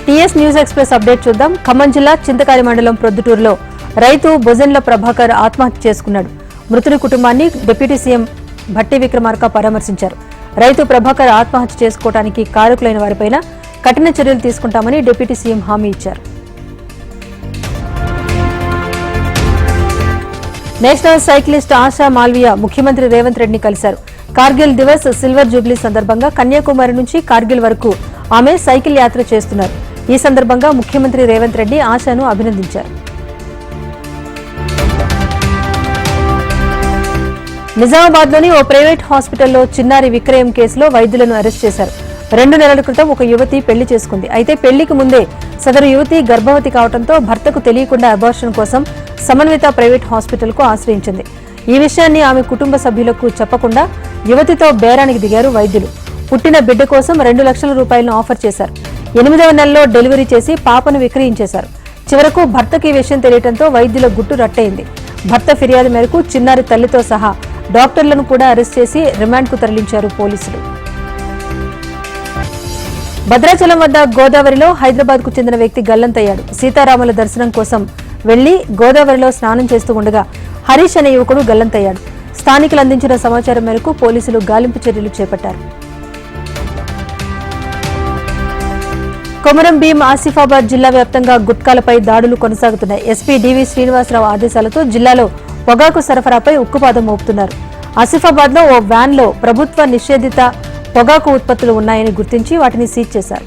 TS news express update చూద్దాం. ఖమ్మం జిల్లా చింతకారి మండలం ప్రొద్దుటూరులో రైతు బొజెన్ల ప్రభాకర్ ఆత్మహత్య చేసుకున్నాడు. మృతుని కుటుంబాన్ని డిప్యూటీ సీఎం భట్టి విక్రమార్క పరామర్శించారు. రైతు ప్రభాకర్ ఆత్మహత్య చేసుకోవడానికి కారకులైన వారిపైన కఠిన చర్యలు తీసుకుంటామని డిప్యూటీ సీఎం హామీ ఇచ్చారు. నేషనల్ సైక్లిస్ట్ ఆశా మాల్వియా ముఖ్యమంత్రి రేవంత్ రెడ్డిని కలిశారు. కార్గిల్ దివస్ సిల్వర్ జూబ్లీ సందర్భంగా కన్యాకుమారి నుంచి కార్గిల్ వరకు ఆమె సైకిల్ యాత్ర చేస్తున్నారు. ఈ సందర్భంగా ముఖ్యమంత్రి రేవంత్ రెడ్డి ఆశాను అభినందించారు. నిజామాబాద్లోని ఓ ప్రైవేట్ హాస్పిటల్లో చిన్నారి విక్రయం కేసులో వైద్యులను అరెస్ట్ చేశారు. 2 నెలల క్రితం ఒక యువతి పెళ్లి చేసుకుంది. అయితే పెళ్లికి ముందే సదరు యువతి గర్భవతి కావడంతో భర్తకు తెలియకుండా అబార్షన్ కోసం సమన్విత ప్రైవేట్ హాస్పిటల్కు ఆశ్రయించింది. ఈ విషయాన్ని ఆమె కుటుంబ సభ్యులకు చెప్పకుండా యువతితో బేరానికి దిగారు వైద్యులు. పుట్టిన బిడ్డ కోసం 2 లక్షల రూపాయలను ఆఫర్ చేశారు. 8వ నెలలో డెలివరీ చేసి పాపను విక్రయించేశారు. చివరకు భర్తకి ఈ విషయం తెలియడంతో వైద్యుల గుట్టు రట్టయింది. భర్త ఫిర్యాదు మేరకు చిన్నారి తల్లితో సహా డాక్టర్లను కూడా అరెస్ట్ చేసి రిమాండ్కు తరలించారు పోలీసులు. భద్రాచలం వద్ద గోదావరిలో హైదరాబాద్కు చెందిన వ్యక్తి గల్లంతయ్యాడు. సీతారాముల దర్శనం కోసం వెళ్లి గోదావరిలో స్నానం చేస్తూ ఉండగా హరీష్ అనే యువకుడు గల్లంతయ్యాడు. స్థానికులు అందించిన సమాచారం మేరకు పోలీసులు గాలింపు చర్యలు చేపట్టారు. కొమరం భీం ఆసిఫాబాద్ జిల్లా వ్యాప్తంగా గుట్కాలపై దాడులు కొనసాగుతున్నాయి. ఎస్పీ డివి శ్రీనివాసరావు ఆదేశాలతో జిల్లాలో పొగాకు సరఫరాపై ఉక్కుపాదం మోపుతున్నారు. ఆసిఫాబాద్ లో ఓ వ్యాన్ లో ప్రభుత్వ నిషేధిత పొగాకు ఉత్పత్తులు ఉన్నాయని గుర్తించి వాటిని సీజ్ చేశారు.